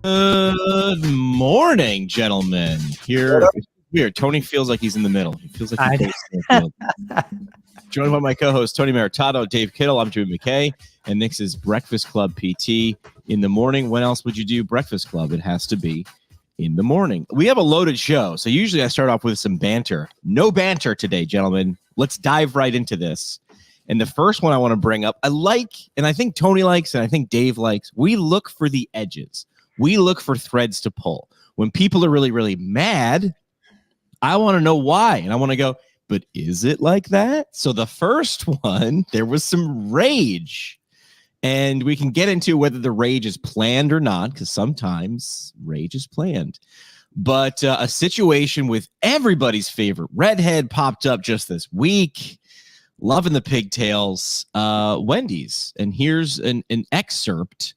Good morning, gentlemen. Here, it's weird. Tony feels like he's in the middle. He feels like he's in the field. Joined by my co-host Tony Maritato, Dave Kittle. I'm Jimmy McKay, and Nick's is Breakfast Club PT in the morning. When else would you do Breakfast Club? It has to be in the morning. We have a loaded show, so usually I start off with some banter. No banter today, gentlemen. Let's dive right into this. And the first one I want to bring up, I like, and I think Tony likes, and I think Dave likes, we look for the edges. We look for threads to pull. When people are really, really mad, I want to know why. And I want to go, but is it like that? So the first one, there was some rage. And we can get into whether the rage is planned or not, because sometimes rage is planned. But a situation with everybody's favorite redhead popped up just this week. Loving the pigtails, Wendy's. And here's an excerpt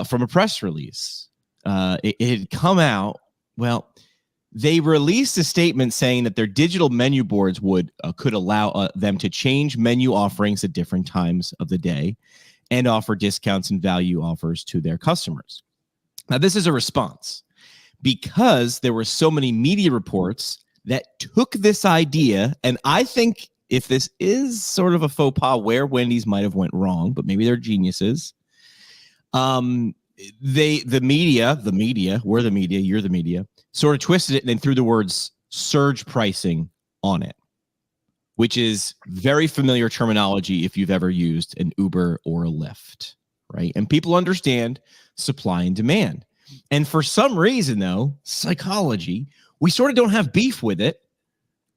from a press release. It had come out. Well, they released a statement saying that their digital menu boards could allow them to change menu offerings at different times of the day and offer discounts and value offers to their customers. Now, this is a response because there were so many media reports that took this idea, and I think if this is sort of a faux pas where Wendy's might have went wrong, but maybe they're geniuses. The media, we're the media, you're the media, sort of twisted it and then threw the words surge pricing on it, which is very familiar terminology if you've ever used an Uber or a Lyft, right? And people understand supply and demand. And for some reason, though, psychology, we sort of don't have beef with it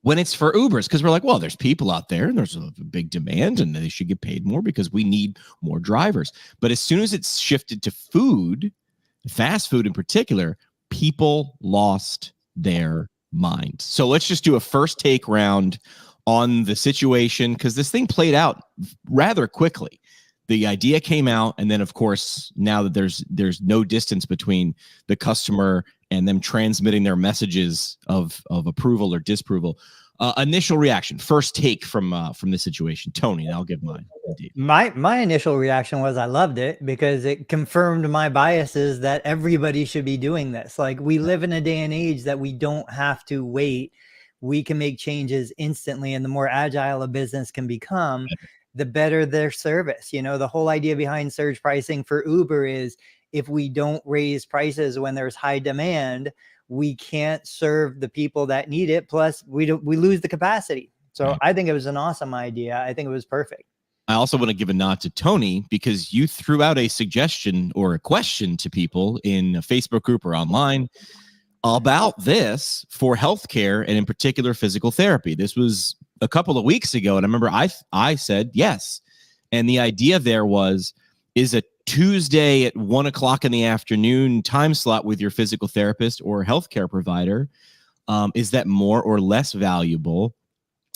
when it's for Ubers, because we're like, well, there's people out there and there's a big demand and they should get paid more because we need more drivers. But as soon as it's shifted to food, fast food in particular, people lost their mind. So let's just do a first take round on the situation, because this thing played out rather quickly. The idea came out, and then, of course, now that there's no distance between the customer and them transmitting their messages of approval or disapproval. Initial reaction, first take from the situation. Tony, and I'll give mine. My initial reaction was I loved it because it confirmed my biases that everybody should be doing this. Like, we live in a day and age that we don't have to wait. We can make changes instantly, and the more agile a business can become, the better their service. You know, the whole idea behind surge pricing for Uber is if we don't raise prices when there's high demand, we can't serve the people that need it. Plus, we lose the capacity. So I think it was an awesome idea. I think it was perfect. I also want to give a nod to Tony because you threw out a suggestion or a question to people in a Facebook group or online about this for healthcare and in particular physical therapy. This was a couple of weeks ago, and I remember I said yes. And the idea there is a Tuesday at 1 o'clock in the afternoon time slot with your physical therapist or healthcare provider, is that more or less valuable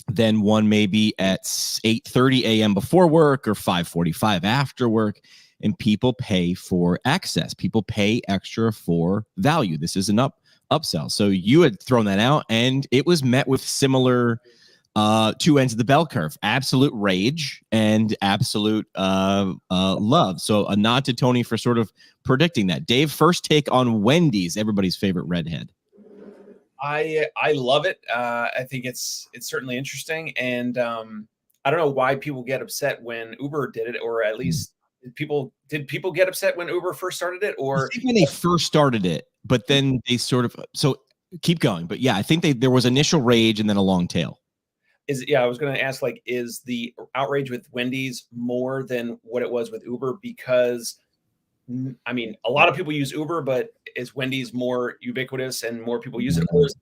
than one maybe at 8:30 a.m. before work or 5:45 after work? And people pay for access. People pay extra for value. This is an upsell. So you had thrown that out, and it was met with similar two ends of the bell curve: absolute rage and absolute love. So a nod to Tony for sort of predicting that. Dave, first take on Wendy's, everybody's favorite redhead. I love it. I think it's certainly interesting, and I don't know why people get upset when Uber did it, or at least did people get upset when Uber first started it, or I think when they first started it, but then they sort of, so keep going. But yeah, I think there was initial rage and then a long tail. I was going to ask, like, is the outrage with Wendy's more than what it was with Uber? Because, I mean, a lot of people use Uber, but is Wendy's more ubiquitous and more people use it? Or is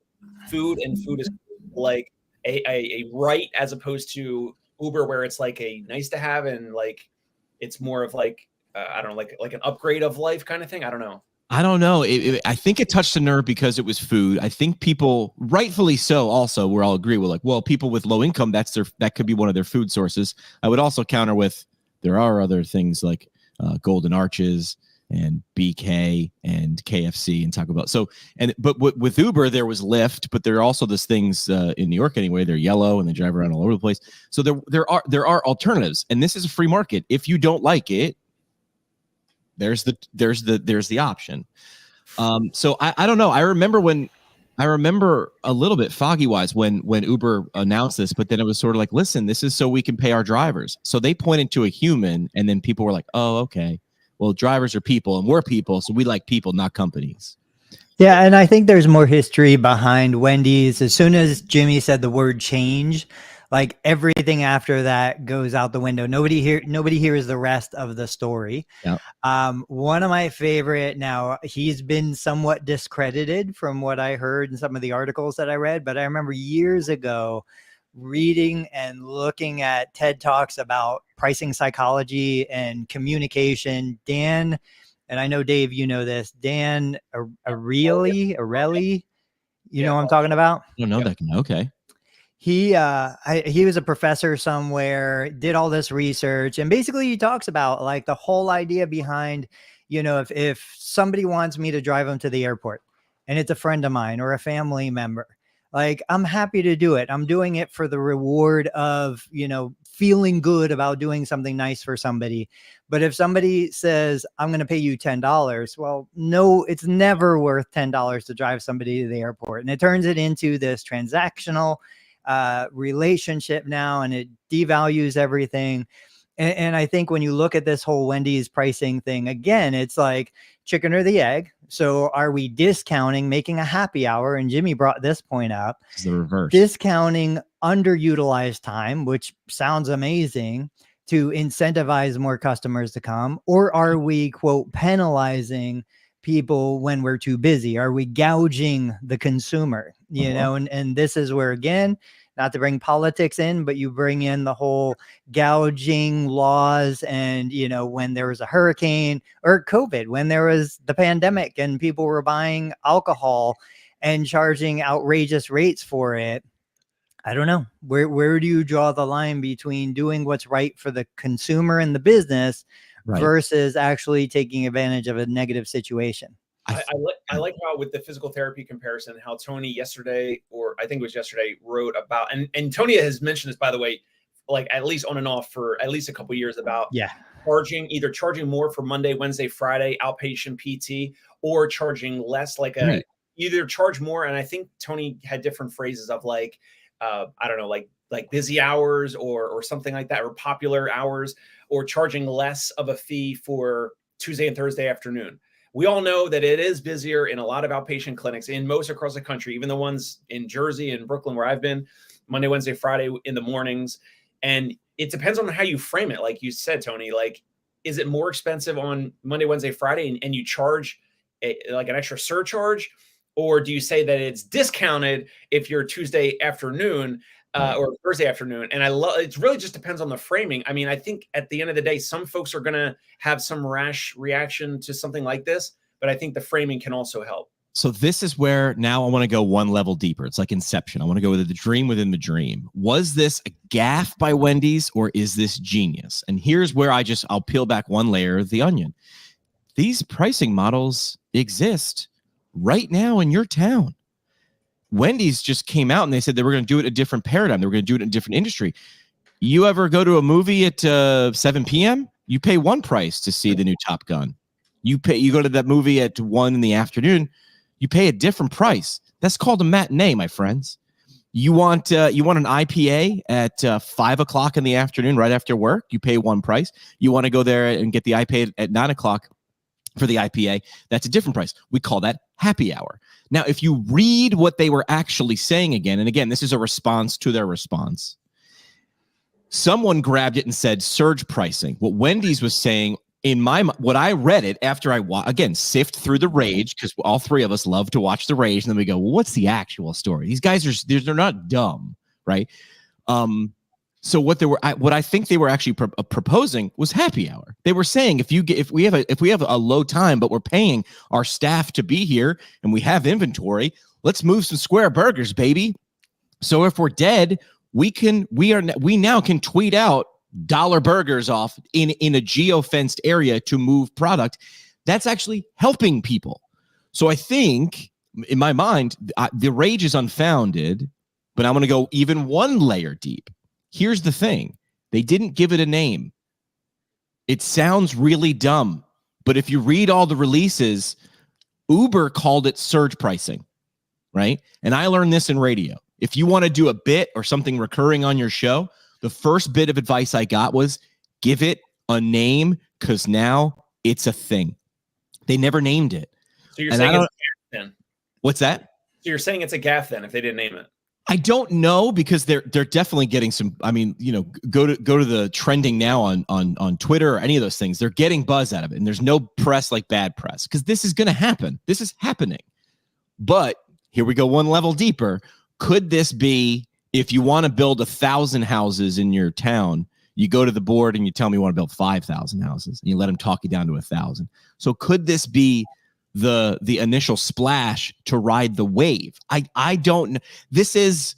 food is like a right as opposed to Uber, where it's like a nice to have and like it's more of like, I don't know, like an upgrade of life kind of thing? I don't know. I think it touched a nerve because it was food. I think people, rightfully so, also, we're all agree, we're like, well, people with low income, that could be one of their food sources. I would also counter with, there are other things like Golden Arches and BK and KFC and Taco Bell. So, but with Uber, there was Lyft, but there are also those things in New York anyway. They're yellow and they drive around all over the place. So there are alternatives, and this is a free market. If you don't like it, there's the option. So I don't know. I remember a little bit foggy wise when Uber announced this, but then it was sort of like, listen, this is so we can pay our drivers. So they pointed to a human, and then people were like, oh, okay. Well, drivers are people, and we're people, so we like people, not companies. Yeah, and I think there's more history behind Wendy's. As soon as Jimmy said the word change, like everything after that goes out the window. Nobody hears the rest of the story. Yep. One of my favorite, now he's been somewhat discredited from what I heard in some of the articles that I read, but I remember years ago reading and looking at TED Talks about pricing psychology and communication. Dan, and I know Dave, you know this, Dan Ariely, you know what I'm talking about? I don't know that. Okay. He was a professor somewhere, did all this research, and basically he talks about like the whole idea behind, you know, if somebody wants me to drive them to the airport and it's a friend of mine or a family member, like I'm happy to do it. I'm doing it for the reward of, you know, feeling good about doing something nice for somebody. But if somebody says, I'm going to pay you $10, well, no, it's never worth $10 to drive somebody to the airport. And it turns it into this transactional relationship now, and it devalues everything. And I think when you look at this whole Wendy's pricing thing, again, it's like chicken or the egg. So are we discounting, making a happy hour? And Jimmy brought this point up. It's the reverse. Discounting underutilized time, which sounds amazing, to incentivize more customers to come? Or are we, quote, penalizing people when we're too busy? Are we gouging the consumer? You know, and this is where, again, not to bring politics in, but you bring in the whole gouging laws. And, you know, when there was a hurricane or COVID, when there was the pandemic and people were buying alcohol and charging outrageous rates for it, I don't know. Where do you draw the line between doing what's right for the consumer and the business versus actually taking advantage of a negative situation? I like how, with the physical therapy comparison, how Tony yesterday, or I think it was yesterday, wrote about, and Tony has mentioned this, by the way, like at least on and off for at least a couple of years, about either charging more for Monday, Wednesday, Friday outpatient PT, or charging less, like either charge more. And I think Tony had different phrases of like, I don't know, like busy hours or something like that, or popular hours, or charging less of a fee for Tuesday and Thursday afternoon. We all know that it is busier in a lot of outpatient clinics in most across the country, even the ones in Jersey and Brooklyn where I've been, Monday, Wednesday, Friday in the mornings. And it depends on how you frame it. Like you said, Tony, like, is it more expensive on Monday, Wednesday, Friday, and you charge like an extra surcharge? Or do you say that it's discounted if you're Tuesday afternoon or Thursday afternoon? And it really just depends on the framing. I mean, I think at the end of the day, some folks are going to have some rash reaction to something like this, but I think the framing can also help. So this is where now I want to go one level deeper. It's like Inception. I want to go with the dream within the dream. Was this a gaffe by Wendy's, or is this genius? And here's where I'll peel back one layer of the onion. These pricing models exist right now in your town. Wendy's just came out and they said they were going to do it a different paradigm. They were going to do it in a different industry. You ever go to a movie at 7 p.m.? You pay one price to see the new Top Gun. You go to that movie at 1 in the afternoon. You pay a different price. That's called a matinee, my friends. You want an IPA at 5 o'clock in the afternoon, right after work? You pay one price. You want to go there and get the IPA at 9 o'clock for the IPA? That's a different price. We call that happy hour. Now, if you read what they were actually saying again, and again, this is a response to their response. Someone grabbed it and said surge pricing. What Wendy's was saying, what I read it after I sift through the rage, because all three of us love to watch the rage, and then we go, well, what's the actual story? These guys they're not dumb, right? So what I think they were actually proposing was happy hour. They were saying if we have a low time, but we're paying our staff to be here and we have inventory, let's move some square burgers, baby. So if we're dead, we now can tweet out dollar burgers off in a geo-fenced area to move product. That's actually helping people. So I think in my mind, the rage is unfounded, but I'm going to go even one layer deep. Here's the thing. They didn't give it a name. It sounds really dumb, but if you read all the releases, Uber called it surge pricing, right? And I learned this in radio. If you want to do a bit or something recurring on your show, the first bit of advice I got was give it a name, because now it's a thing. They never named it. So you're saying it's a gaff then? What's that? So you're saying it's a gaff then if they didn't name it? I don't know, because they're definitely getting some. I mean, go to the trending now on Twitter or any of those things. They're getting buzz out of it, and there's no press like bad press, because this is going to happen. This is happening. But here we go one level deeper. Could this be, if you want to build 1,000 houses in your town, you go to the board and you tell me you want to build 5,000 houses, and you let them talk you down to 1,000. So could this be the initial splash to ride the wave? I don't know. This is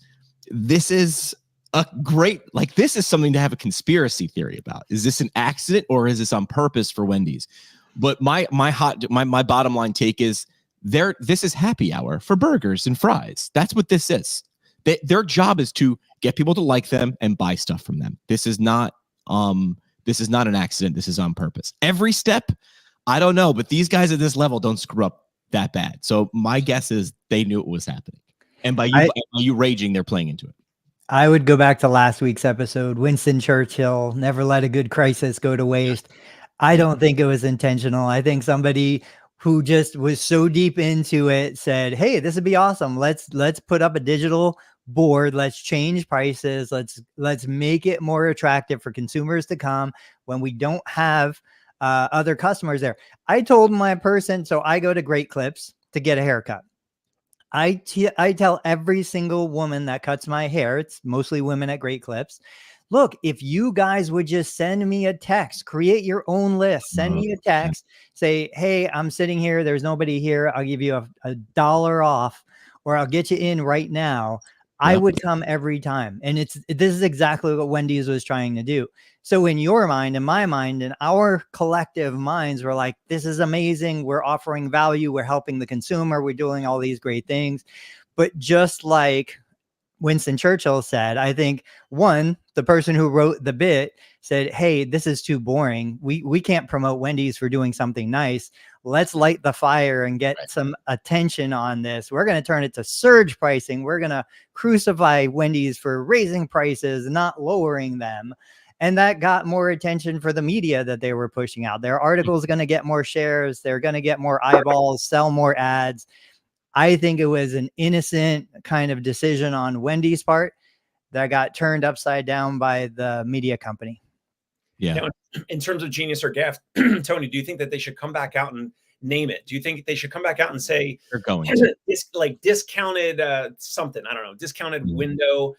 a great, like, this is something to have a conspiracy theory about. Is this an accident, or is this on purpose for Wendy's? But my bottom line take is this is happy hour for burgers and fries. That's what this is. Their job is to get people to like them and buy stuff from them. This is not an accident. This is on purpose. Every step, I don't know, but these guys at this level don't screw up that bad. So my guess is they knew it was happening. And by you raging, they're playing into it. I would go back to last week's episode. Winston Churchill, never let a good crisis go to waste. I don't think it was intentional. I think somebody who just was so deep into it said, hey, this would be awesome. Let's put up a digital board. Let's change prices. Let's make it more attractive for consumers to come when we don't have other customers there. I told my person, so I go to Great Clips to get a haircut. I tell every single woman that cuts my hair, it's mostly women at Great Clips, look, if you guys would just send me a text, create your own list, send me a text, say, hey, I'm sitting here, there's nobody here, I'll give you a $1 off, or I'll get you in right now. I would come every time. And this is exactly what Wendy's was trying to do. So in your mind, in my mind, in our collective minds, we're like, this is amazing. We're offering value. We're helping the consumer. We're doing all these great things. But just like Winston Churchill said, I think, one, the person who wrote the bit said, hey, this is too boring. We can't promote Wendy's for doing something nice. Let's light the fire and get some attention on this. We're going to turn it to surge pricing. We're going to crucify Wendy's for raising prices, not lowering them. And that got more attention for the media that they were pushing out. Their articles are going to get more shares. They're going to get more eyeballs, sell more ads. I think it was an innocent kind of decision on Wendy's part that got turned upside down by the media company. Yeah. Now, in terms of genius or gaff, Tony, do you think that they should come back out and name it? Do you think they should come back out and say they're going like discounted something? I don't know, discounted window,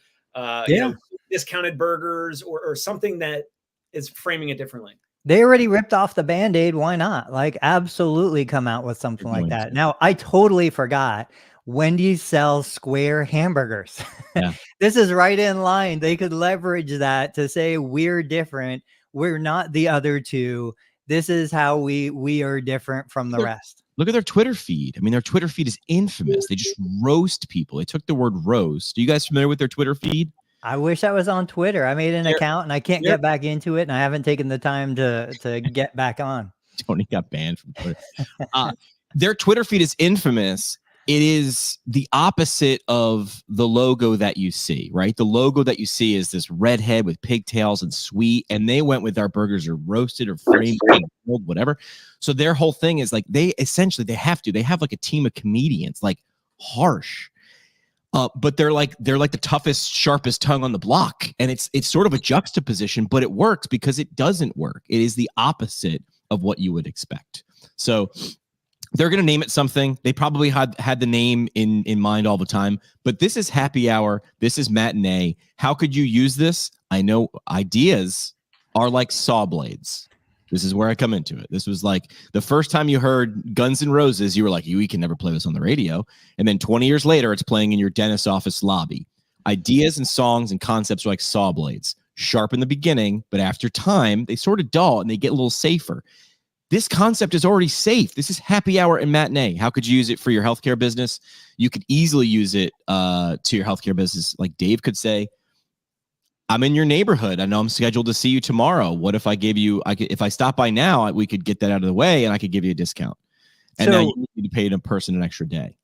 discounted burgers, or something that is framing it differently? They already ripped off the Band-Aid. Why not? Like, absolutely come out with something like that. Now, I totally forgot. Wendy's sells square hamburgers. Yeah. This is right in line. They could leverage that to say we're different. We're not the other two. This is how we are different from the rest. Look at their Twitter feed. I mean, their Twitter feed is infamous. They just roast people. They took the word roast. Are you guys familiar with their Twitter feed? I wish I was on Twitter. I made an account and I can't get back into it, and I haven't taken the time to get back on. Tony got banned from Twitter. Their Twitter feed is infamous. It is the opposite of the logo that you see, right? The logo that you see is this redhead with pigtails and sweet, and they went with our burgers are roasted or framed, whatever. So their whole thing is like they have like a team of comedians, like harsh. But they're like the toughest, sharpest tongue on the block. And it's sort of a juxtaposition, but it works because it doesn't work. It is the opposite of what you would expect. So they're going to name it something. They probably had the name in mind all the time, but this is happy hour. This is matinee. How could you use this? I know ideas are like saw blades. This is where I come into it. This was like the first time you heard Guns N' Roses, you were like, we can never play this on the radio. And then 20 years later, it's playing in your dentist's office lobby. Ideas and songs and concepts are like saw blades. Sharp in the beginning, but after time, they sort of dull and they get a little safer. This concept is already safe. This is happy hour and matinee. How could you use it for your healthcare business? You could easily use it to your healthcare business. Like Dave could say, I'm in your neighborhood. I know I'm scheduled to see you tomorrow. What if I gave you, if I stop by now, we could get that out of the way and I could give you a discount. And now you need to pay a person an extra day.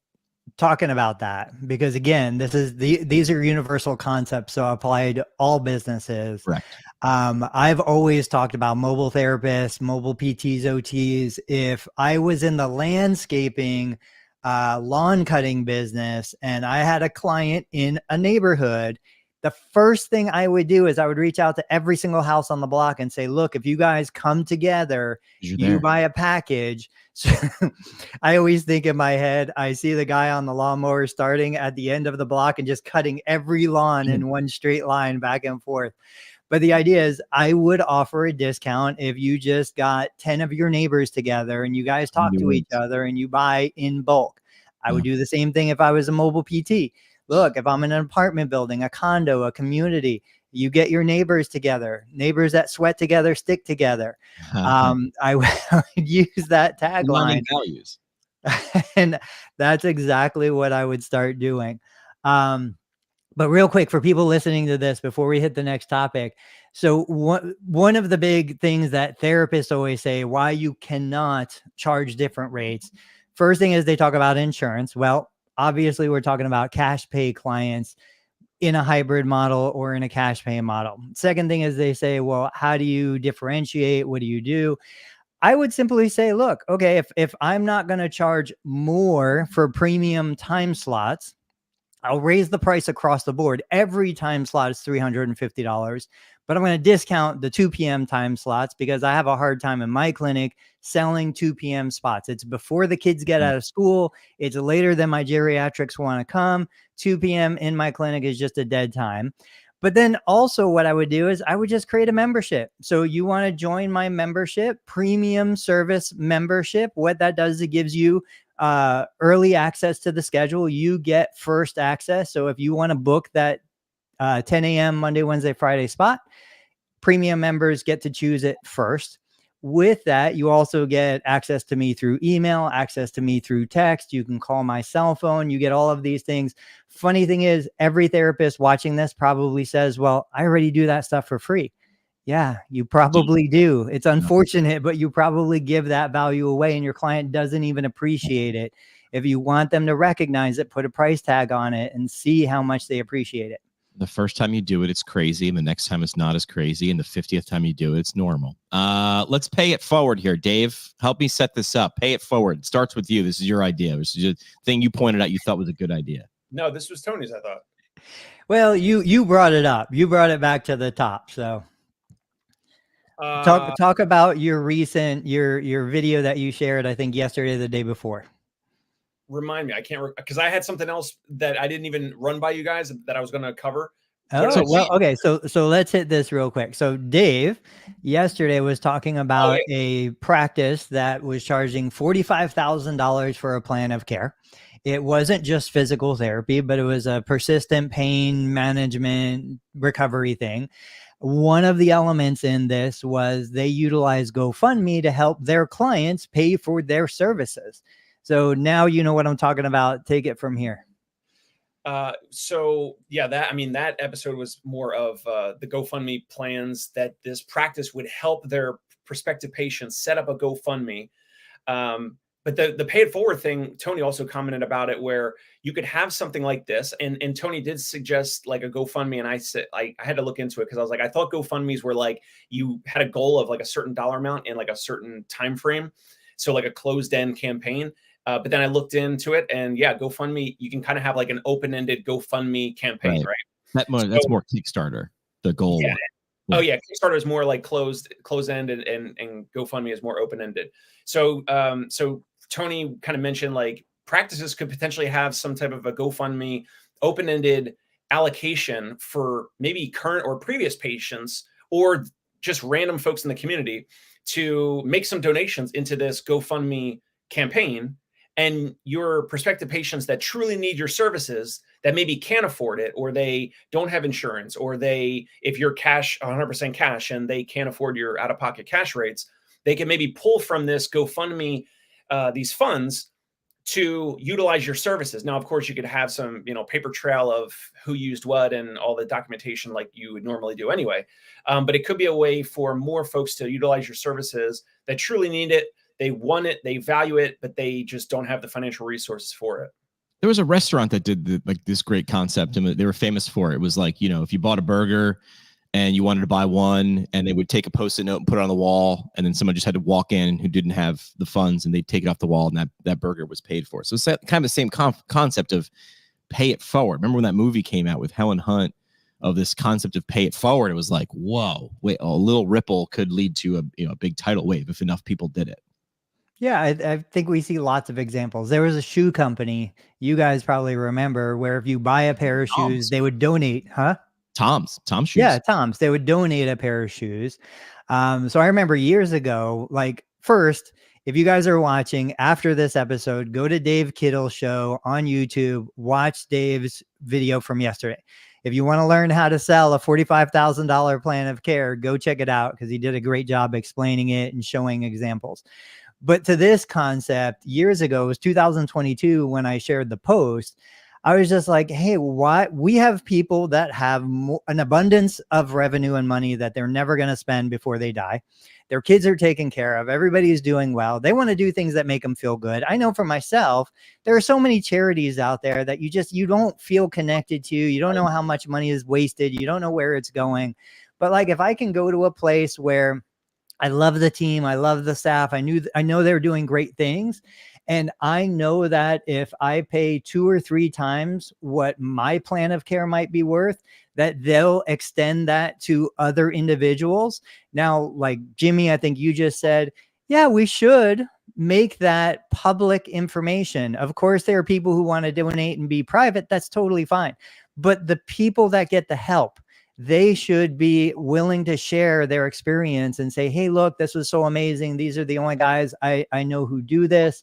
Talking about that, because again, these are universal concepts, so apply to all businesses. Correct. I've always talked about mobile therapists, mobile PTs, OTs. If I was in the landscaping, lawn cutting business, and I had a client in a neighborhood, the first thing I would do is I would reach out to every single house on the block and say, look, if you guys come together, you buy a package. So I always think in my head, I see the guy on the lawnmower starting at the end of the block and just cutting every lawn in one straight line back and forth. But the idea is I would offer a discount if you just got 10 of your neighbors together and you guys talk to each other and you buy in bulk. I would do the same thing if I was a mobile PT. Look, if I'm in an apartment building, a condo, a community, you get your neighbors together. Neighbors that sweat together, stick together. I would use that tagline. Values. And that's exactly what I would start doing. But real quick, for people listening to this, before we hit the next topic. So one of the big things that therapists always say, why you cannot charge different rates. First thing is they talk about insurance. Well, obviously, we're talking about cash pay clients in a hybrid model or in a cash pay model. Second thing is they say, well, how do you differentiate? What do you do? I would simply say, look, okay, if I'm not going to charge more for premium time slots, I'll raise the price across the board. Every time slot is $350, but I'm going to discount the 2 p.m. time slots because I have a hard time in my clinic selling 2 p.m. spots. It's before the kids get out of school. It's later than my geriatrics want to come. 2 p.m. in my clinic is just a dead time. But then also what I would do is I would just create a membership. So you want to join my membership, premium service membership. What that does is it gives you early access to the schedule. You get first access. So if you want to book that 10 a.m. Monday, Wednesday, Friday spot, premium members get to choose it first. With that, you also get access to me through email, access to me through text. You can call my cell phone. You get all of these things. Funny thing is, every therapist watching this probably says, well, I already do that stuff for free. Yeah, you probably do. It's unfortunate, but you probably give that value away and your client doesn't even appreciate it. If you want them to recognize it, put a price tag on it and see how much they appreciate it. The first time you do it, it's crazy. And the next time it's not as crazy. And the 50th time you do it, it's normal. Let's pay it forward here. Dave, help me set this up. Pay it forward. It starts with you. This is your idea. This is a thing you pointed out you thought was a good idea. No, this was Tony's, I thought. Well, you brought it up. You brought it back to the top. So talk about your recent, your video that you shared, I think yesterday or the day before. Remind me, I can't, because I had something else that I didn't even run by you guys that I was going to cover. Oh, well, okay. So let's hit this real quick. So Dave yesterday was talking about a practice that was charging $45,000 for a plan of care. It wasn't just physical therapy, but it was a persistent pain management recovery thing. One of the elements in this was they utilize GoFundMe to help their clients pay for their services. So now you know what I'm talking about. Take it from here. So yeah, that episode was more of the GoFundMe plans that this practice would help their prospective patients set up a GoFundMe. But the pay it forward thing, Tony also commented about it, where you could have something like this. And Tony did suggest like a GoFundMe. And I said, I had to look into it because I was like, I thought GoFundMes were like, you had a goal of like a certain dollar amount in like a certain time frame. So like a closed end campaign. But then I looked into it and yeah, GoFundMe, you can kind of have like an open-ended GoFundMe campaign, right? That's more Kickstarter, the goal. Yeah. Oh yeah. Kickstarter is more like closed-ended and GoFundMe is more open-ended. So, so Tony kind of mentioned like practices could potentially have some type of a GoFundMe open-ended allocation for maybe current or previous patients or just random folks in the community to make some donations into this GoFundMe campaign. And your prospective patients that truly need your services that maybe can't afford it, or they don't have insurance, or if you're cash, 100% cash, and they can't afford your out-of-pocket cash rates, they can maybe pull from this GoFundMe these funds to utilize your services. Now, of course, you could have some, paper trail of who used what and all the documentation like you would normally do anyway. But it could be a way for more folks to utilize your services that truly need it, they want it, they value it, but they just don't have the financial resources for it. There was a restaurant that did like this great concept, and they were famous for it. It was like, if you bought a burger and you wanted to buy one, and they would take a Post-it note and put it on the wall, and then someone just had to walk in who didn't have the funds, and they'd take it off the wall, and that burger was paid for. So it's kind of the same concept of pay it forward. Remember when that movie came out with Helen Hunt of this concept of pay it forward? It was like, whoa, wait, a little ripple could lead to a big tidal wave if enough people did it. Yeah, I think we see lots of examples. There was a shoe company, you guys probably remember, where if you buy a pair of shoes, they would donate, Tom's shoes. Yeah, Tom's. They would donate a pair of shoes. So I remember years ago, like, first, if you guys are watching after this episode, go to Dave Kittle Show on YouTube, watch Dave's video from yesterday. If you want to learn how to sell a $45,000 plan of care, go check it out, because he did a great job explaining it and showing examples. But to this concept, years ago, it was 2022 when I shared the post, I was just like, hey, we have people that have an abundance of revenue and money that they're never going to spend before they die. Their kids are taken care of. Everybody's doing well. They want to do things that make them feel good. I know for myself, there are so many charities out there that you don't feel connected to. You don't know how much money is wasted. You don't know where it's going. But like, if I can go to a place where I love the team, I love the staff, I know they're doing great things, and I know that if I pay 2 or 3 times what my plan of care might be worth, that they'll extend that to other individuals. Now, like Jimmy, I think you just said, yeah, we should make that public information. Of course, there are people who want to donate and be private. That's totally fine. But the people that get the help, they should be willing to share their experience and say, hey, look, this was so amazing. These are the only guys I know who do this.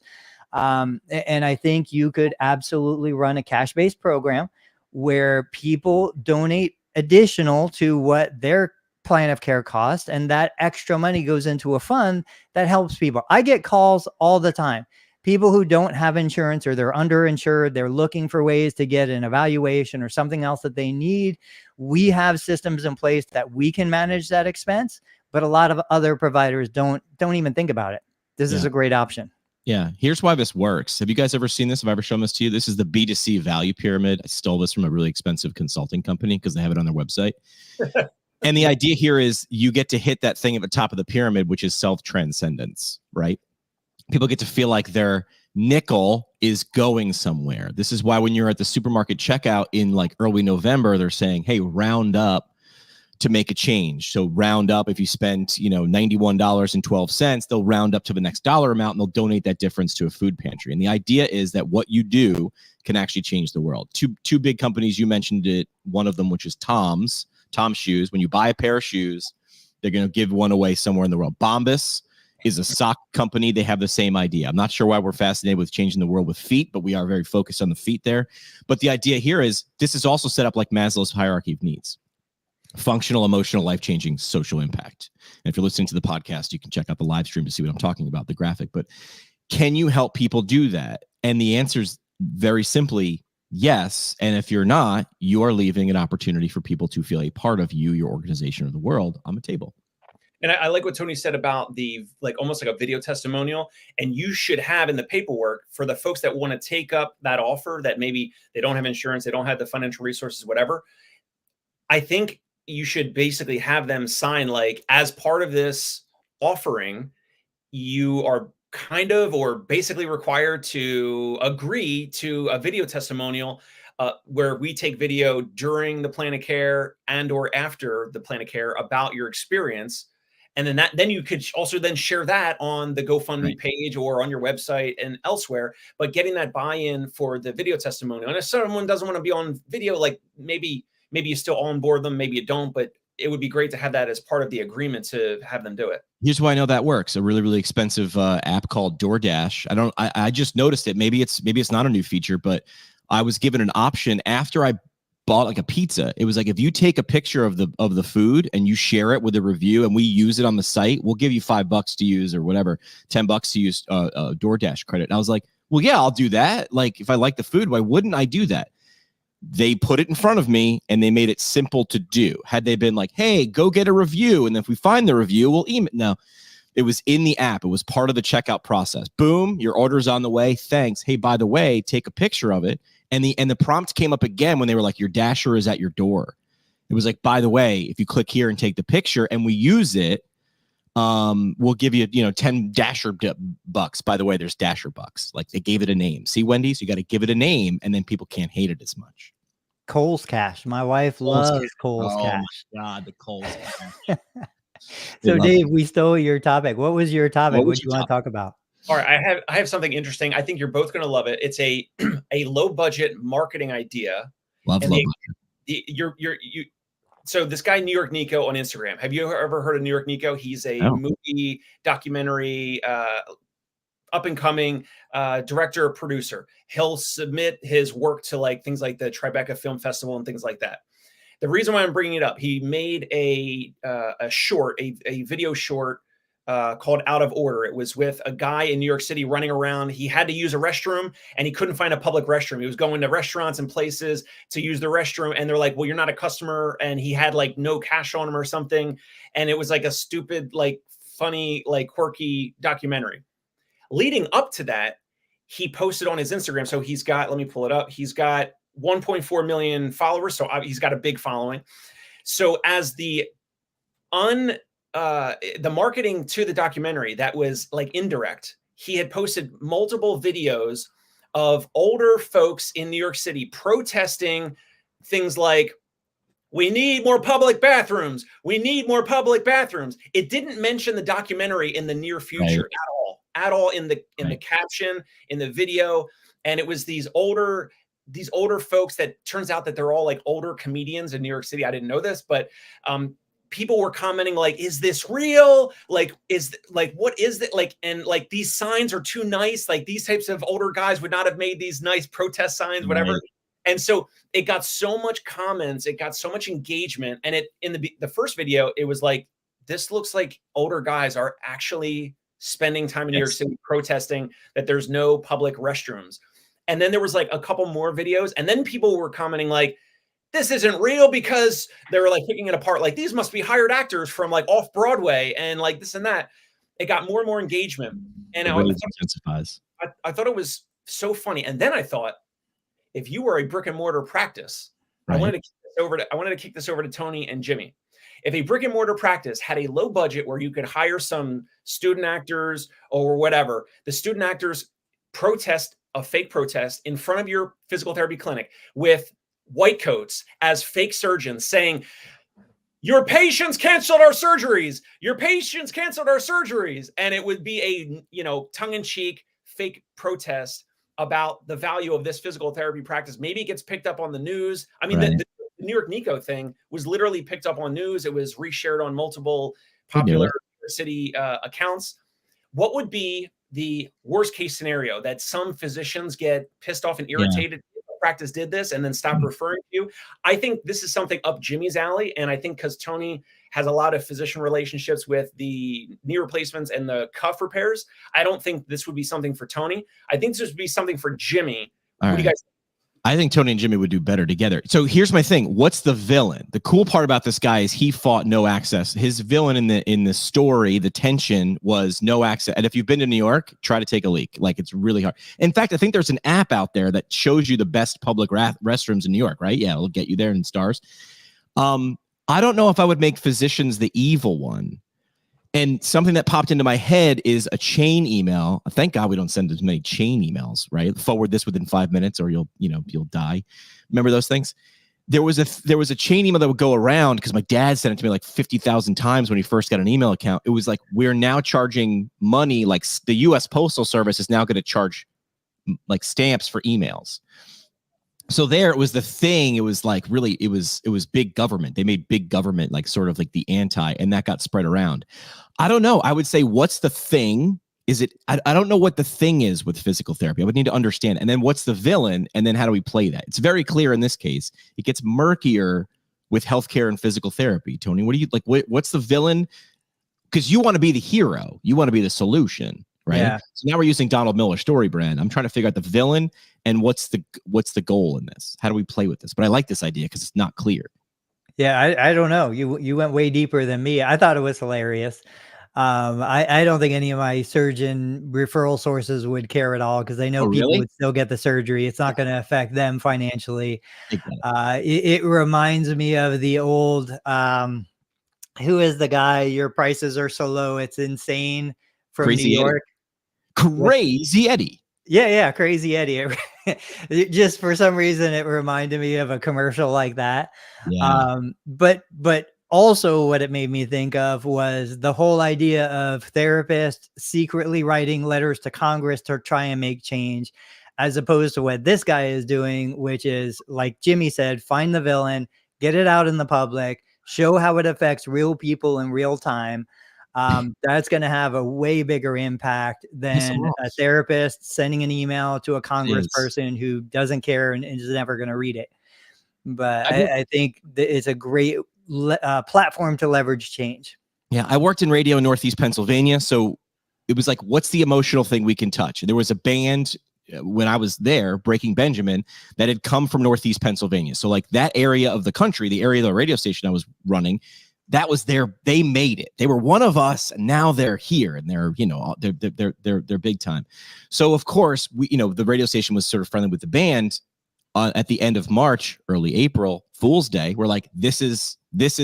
And I think you could absolutely run a cash-based program where people donate additional to what their plan of care costs, and that extra money goes into a fund that helps people. I get calls all the time. People who don't have insurance, or they're underinsured, they're looking for ways to get an evaluation or something else that they need. We have systems in place that we can manage that expense, but a lot of other providers don't even think about it. This is a great option. Yeah. Here's why this works. Have you guys ever seen this? Have I ever shown this to you? This is the B2C value pyramid. I stole this from a really expensive consulting company because they have it on their website. And the idea here is you get to hit that thing at the top of the pyramid, which is self-transcendence, right? People get to feel like their nickel is going somewhere. This is why when you're at the supermarket checkout in like early November, they're saying, hey, round up to make a change. So round up, if you spend, $91.12, they'll round up to the next dollar amount, and they'll donate that difference to a food pantry. And the idea is that what you do can actually change the world. Two big companies, you mentioned it, one of them, which is Tom's shoes. When you buy a pair of shoes, they're going to give one away somewhere in the world. Bombas is a sock company. They have the same idea. I'm not sure why we're fascinated with changing the world with feet, but we are very focused on the feet there. But the idea here is this is also set up like Maslow's hierarchy of needs. Functional, emotional, life-changing, social impact. And if you're listening to the podcast, you can check out the live stream to see what I'm talking about, the graphic. But can you help people do that? And the answer is very simply yes. And if you're not, you are leaving an opportunity for people to feel a part of you, your organization, or the world on the table. And I like what Tony said about the almost like a video testimonial. And you should have in the paperwork for the folks that want to take up that offer, that maybe they don't have insurance, they don't have the financial resources, whatever. I think you should basically have them sign, like, as part of this offering, you are kind of or basically required to agree to a video testimonial where we take video during the plan of care and or after the plan of care about your experience. And then you could also then share that on the GoFundMe page or on your website and elsewhere. But getting that buy-in for the video testimonial, and if someone doesn't want to be on video, like maybe you still onboard them, maybe you don't, but it would be great to have that as part of the agreement to have them do it. Here's why I know that works. A really, really expensive app called DoorDash. I just noticed it. Maybe it's not a new feature, but I was given an option after I bought like a pizza. It was like, if you take a picture of the food and you share it with a review and we use it on the site, we'll give you $5 to use, or whatever, $10 to use DoorDash credit. And I was like, well, yeah, I'll do that. Like, if I like the food, why wouldn't I do that? They put it in front of me and they made it simple to do. Had they been like, hey, go get a review, and if we find the review, we'll email. No, It was in the app. It was part of the checkout process. Boom, your order's on the way. Thanks. Hey, by the way, take a picture of it. And the prompt came up again when they were like, your dasher is at your door. It was like, by the way, if you click here and take the picture and we use it, we'll give you, 10 dasher bucks. By the way, there's dasher bucks. Like they gave it a name. See, Wendy's, you got to give it a name and then people can't hate it as much. Kohl's Cash. My wife loves Kohl's Cash. Oh my God, the Kohl's Cash. So Dave, we stole your topic. What was your topic? What do you want to talk about? All right, I have something interesting. I think you're both going to love it. It's a low budget marketing idea. Love So this guy, New York Nico on Instagram. Have you ever heard of New York Nico? He's a movie, documentary, up and coming director, producer. He'll submit his work to like things like the Tribeca Film Festival and things like that. The reason why I'm bringing it up, he made a video short called Out of Order. It was with a guy in New York City running around. He had to use a restroom and he couldn't find a public restroom. He was going to restaurants and places to use the restroom. And they're like, well, you're not a customer. And he had like no cash on him or something. And it was like a stupid, like funny, like quirky documentary. Leading up to that, he posted on his Instagram. So he's got, let me pull it up. He's got 1.4 million followers. So he's got a big following. So as the marketing to the documentary that was like indirect, he had posted multiple videos of older folks in New York City protesting things like, we need more public bathrooms. We need more public bathrooms. It didn't mention the documentary in the near future at all in the caption, in the video. And it was these older folks that turns out that they're all like older comedians in New York City. I didn't know this, but people were commenting like, is this real? Like, what is it? Like, and like, these signs are too nice. Like these types of older guys would not have made these nice protest signs, whatever. Right. And so it got so much comments, it got so much engagement. And it, in the first video, it was like, this looks like older guys are actually spending time in New York City protesting that there's no public restrooms. And then there was like a couple more videos. And then people were commenting like, this isn't real, because they were like picking it apart. Like, these must be hired actors from like off Broadway and like this and that. It got more and more engagement. And really intensifies. I thought it was so funny. And then I thought, if you were a brick and mortar practice, right. I wanted to kick this over to Tony and Jimmy. If a brick and mortar practice had a low budget where you could hire some student actors or whatever, the student actors protest a fake protest in front of your physical therapy clinic with white coats as fake surgeons saying, your patients canceled our surgeries. Your patients canceled our surgeries. And it would be a, tongue-in-cheek fake protest about the value of this physical therapy practice. Maybe it gets picked up on the news. I mean, the New York Nico thing was literally picked up on news. It was reshared on multiple popular city accounts. What would be the worst case scenario? That some physicians get pissed off and irritated if the practice did this and then stop referring to you? I think this is something up Jimmy's alley. And I think because Tony has a lot of physician relationships with the knee replacements and the cuff repairs, I don't think this would be something for Tony. I think this would be something for Jimmy. What do you guys think? I think Tony and Jimmy would do better together. So here's my thing. What's the villain? The cool part about this guy is he fought no access. His villain in the story, the tension was no access. And if you've been to New York, try to take a leak. Like, it's really hard. In fact, I think there's an app out there that shows you the best public restrooms in New York, right? Yeah, it'll get you there in stars. I don't know if I would make physicians the evil one. And something that popped into my head is a chain email. Thank God we don't send as many chain emails, right? Forward this within 5 minutes or you'll die. Remember those things? There was a chain email that would go around because my dad sent it to me like 50,000 times when he first got an email account. It was like, we're now charging money. Like, the U.S. Postal Service is now going to charge like stamps for emails. So there it was the thing. It was like, really, it was big government. They made big government like sort of like the anti, and that got spread around. I don't know. I would say, what's the thing? Is it, I don't know what the thing is with physical therapy. I would need to understand. And then what's the villain? And then how do we play that? It's very clear in this case. It gets murkier with healthcare and physical therapy. Tony, what do you like? What's the villain? Because you want to be the hero. You want to be the solution. Right. Yeah. So now we're using Donald Miller story brand. I'm trying to figure out the villain and what's the goal in this? How do we play with this? But I like this idea because it's not clear. Yeah, I don't know. You went way deeper than me. I thought it was hilarious. I don't think any of my surgeon referral sources would care at all because they know people really? would still get the surgery. It's not going to affect them financially. Exactly. It reminds me of the old, who is the guy? Your prices are so low, it's insane, from Crazy New York. Crazy Eddie. Yeah, Crazy Eddie. Just for some reason, it reminded me of a commercial like that. Yeah. But also what it made me think of was the whole idea of therapists secretly writing letters to Congress to try and make change, as opposed to what this guy is doing, which is, like Jimmy said, find the villain, get it out in the public, show how it affects real people in real time. That's going to have a way bigger impact than a therapist sending an email to a congressperson who doesn't care and is never going to read it. But I think that it's a great platform to leverage change. Yeah, I worked in radio in Northeast Pennsylvania, so it was like, what's the emotional thing we can touch? There was a band when I was there, Breaking Benjamin, that had come from Northeast Pennsylvania. So like that area of the country, the area of the radio station I was running, that was they made it. They were one of us, and now they're here, and they're, you know, they're big time. So of course, we, you know, the radio station was sort of friendly with the band. At the end of March, early April, Fool's Day, we're like, this is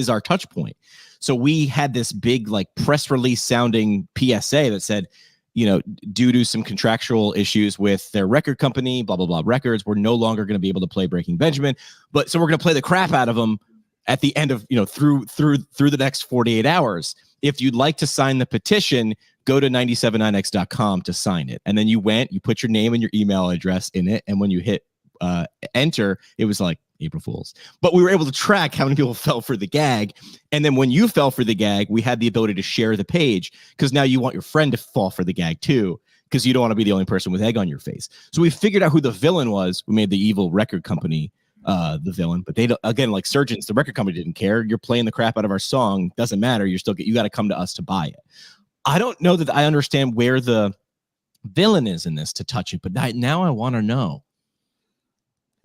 our touch point. So we had this big like press release sounding PSA that said, you know, due to some contractual issues with their record company, blah, blah, blah records, we're no longer going to be able to play Breaking Benjamin. But so we're going to play the crap out of them at the end of, you know, through the next 48 hours. If you'd like to sign the petition, go to 979x.com to sign it. And then you put your name and your email address in it. And when you hit enter, it was like April Fools. But we were able to track how many people fell for the gag. And then when you fell for the gag, we had the ability to share the page, because now you want your friend to fall for the gag too, because you don't want to be the only person with egg on your face. So we figured out who the villain was. We made the evil record company the villain, but they don't, again, like surgeons, the record company didn't care. You're playing the crap out of our song, doesn't matter. You got to come to us to buy it. I don't know that I understand where the villain is in this to touch it, but now I want to know.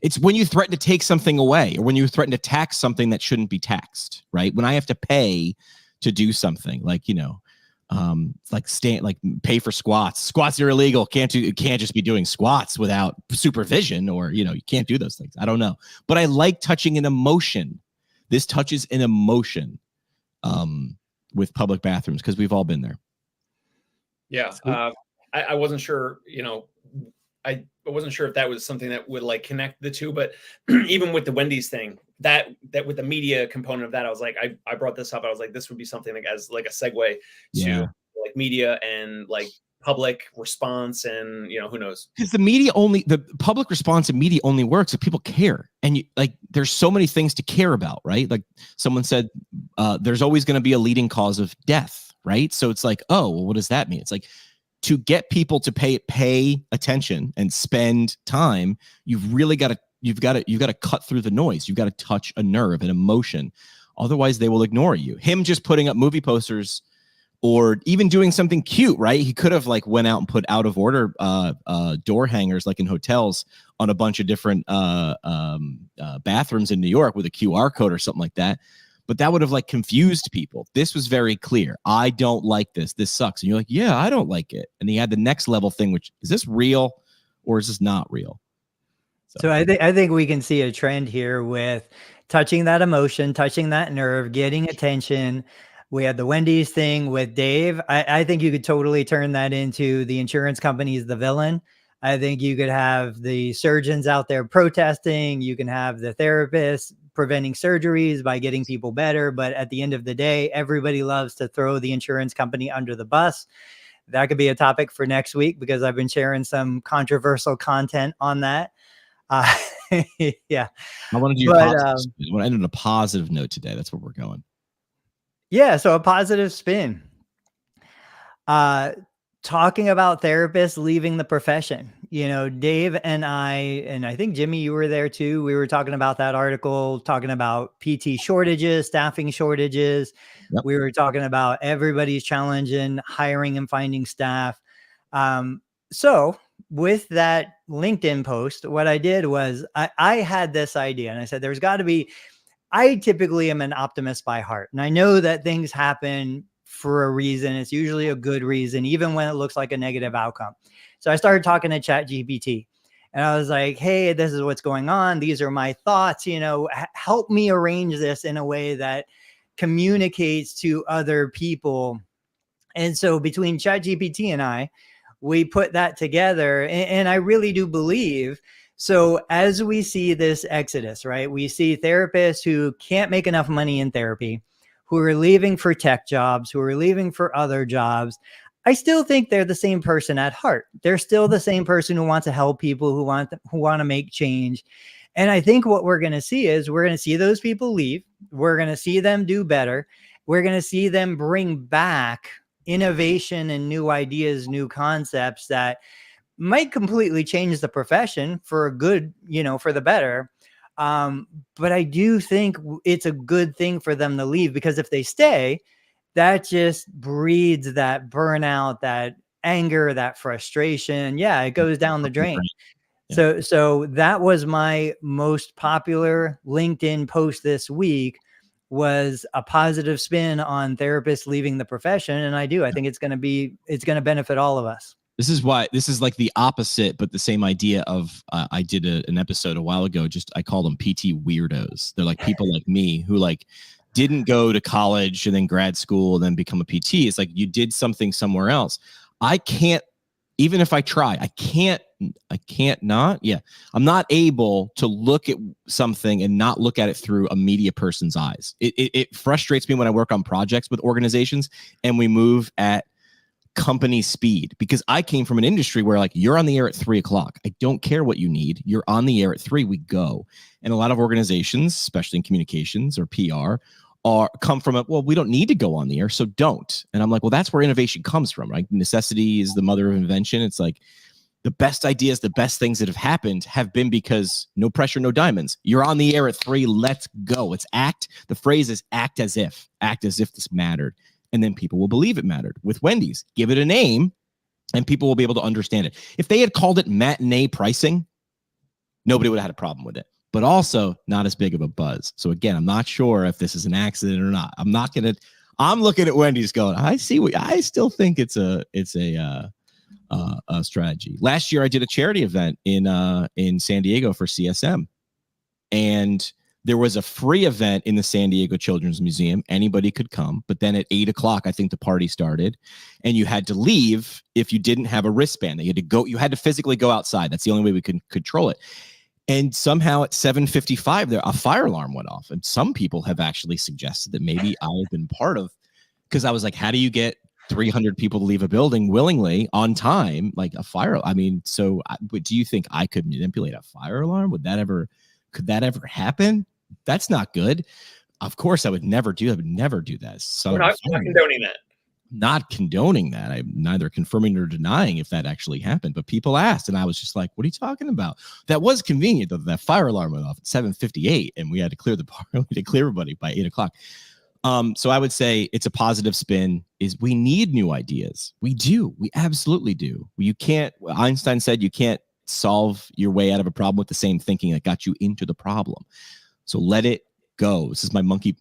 It's when you threaten to take something away, or when you threaten to tax something that shouldn't be taxed, right? When I have to pay to do something, like, you know, like pay for squats. Squats are illegal. Can't just be doing squats without supervision, or, you know, you can't do those things. I don't know, but I like touching an emotion. This touches an emotion with public bathrooms, because we've all been there. Yeah, I wasn't sure, you know, I wasn't sure if that was something that would like connect the two, but even with the Wendy's thing, that with the media component of that, I was like, I brought this up. I was like, this would be something like as like a segue to like media and like public response, and, you know, who knows? Because the public response and media only works if people care. And there's so many things to care about, right? Like someone said, there's always going to be a leading cause of death, right? So it's like, oh, well, what does that mean? It's like, to get people to pay attention and spend time, you've got to cut through the noise. You've got to touch a nerve, an emotion. Otherwise, they will ignore you. Him just putting up movie posters, or even doing something cute, right? He could have like went out and put out of order door hangers, like in hotels, on a bunch of different bathrooms in New York with a QR code or something like that. But that would have like confused people. This was very clear. I don't like this. This sucks. And you're like, yeah, I don't like it. And he had the next level thing, which is this real or is this not real? So I think we can see a trend here with touching that emotion, touching that nerve, getting attention. We had the Wendy's thing with Dave. I think you could totally turn that into the insurance company's the villain. I think you could have the surgeons out there protesting. You can have the therapists preventing surgeries by getting people better. But at the end of the day, everybody loves to throw the insurance company under the bus. That could be a topic for next week, because I've been sharing some controversial content on that. Yeah. I want to do I want to end on a positive note today. That's where we're going. Yeah. So a positive spin. Talking about therapists leaving the profession. You know, Dave and I think Jimmy, you were there too. We were talking about that article, talking about PT shortages, staffing shortages. Yep. We were talking about everybody's challenging hiring and finding staff. So with that LinkedIn post, what I did was I had this idea, and I said, there's got to be, I typically am an optimist by heart. And I know that things happen for a reason. It's usually a good reason, even when it looks like a negative outcome. So I started talking to ChatGPT and I was like, hey, this is what's going on. These are my thoughts, help me arrange this in a way that communicates to other people. And so between ChatGPT and I, we put that together. And I really do believe, so as we see this exodus, right, we see therapists who can't make enough money in therapy, who are leaving for tech jobs, who are leaving for other jobs. I still think they're the same person at heart. They're still the same person who wants to help people, who want to make change. And I think what we're going to see is we're going to see those people leave. We're going to see them do better. We're going to see them bring back innovation and new ideas, new concepts that might completely change the profession for a good, for the better. But I do think it's a good thing for them to leave, because if they stay, that just breeds that burnout, that anger, that frustration. Yeah, it goes down the drain. Yeah. So that was my most popular LinkedIn post this week, was a positive spin on therapists leaving the profession. And I think it's going to benefit all of us. This is why this is like the opposite, but the same idea of, I did an episode a while ago, I call them PT weirdos. They're like people like me who didn't go to college and then grad school and then become a PT. It's like you did something somewhere else. I can't, even if I try, I'm not able to look at something and not look at it through a media person's eyes. It frustrates me when I work on projects with organizations and we move at company speed, because I came from an industry where you're on the air at 3:00. I don't care what you need. You're on the air at 3:00. We go. And a lot of organizations, especially in communications or PR, come from we don't need to go on the air, so don't. And I'm like, well, that's where innovation comes from, right? Necessity is the mother of invention. It's like the best ideas, the best things that have happened have been because no pressure, no diamonds. You're on the air at 3:00. Let's go. It's act. The phrase is act as if this mattered. And then people will believe it mattered. With Wendy's, give it a name and people will be able to understand it. If they had called it matinee pricing, nobody would have had a problem with it, but also not as big of a buzz. So again, I'm not sure if this is an accident or not. I'm looking at Wendy's going, I still think it's a strategy. Last year I did a charity event in San Diego for CSM, and there was a free event in the San Diego Children's Museum. Anybody could come, but then at 8:00, I think the party started, and you had to leave if you didn't have a wristband. You had to physically go outside. That's the only way we could control it. And somehow at 7:55, a fire alarm went off. And some people have actually suggested that maybe I've been part of, because I was like, how do you get 300 people to leave a building willingly on time, like a fire? But do you think I could manipulate a fire alarm? Could that ever happen? That's not good. Of course, I would never do that. I would never do that. So we're not condoning that. Not condoning that. I'm neither confirming nor denying if that actually happened. But people asked, and I was just like, "What are you talking about?" That was convenient, though. That fire alarm went off at 7:58, and we had to clear the park. We had to clear everybody by 8:00. So I would say it's a positive spin. Is we need new ideas. We do. We absolutely do. You can't. Einstein said you can't solve your way out of a problem with the same thinking that got you into the problem. So let it go. This is my monkey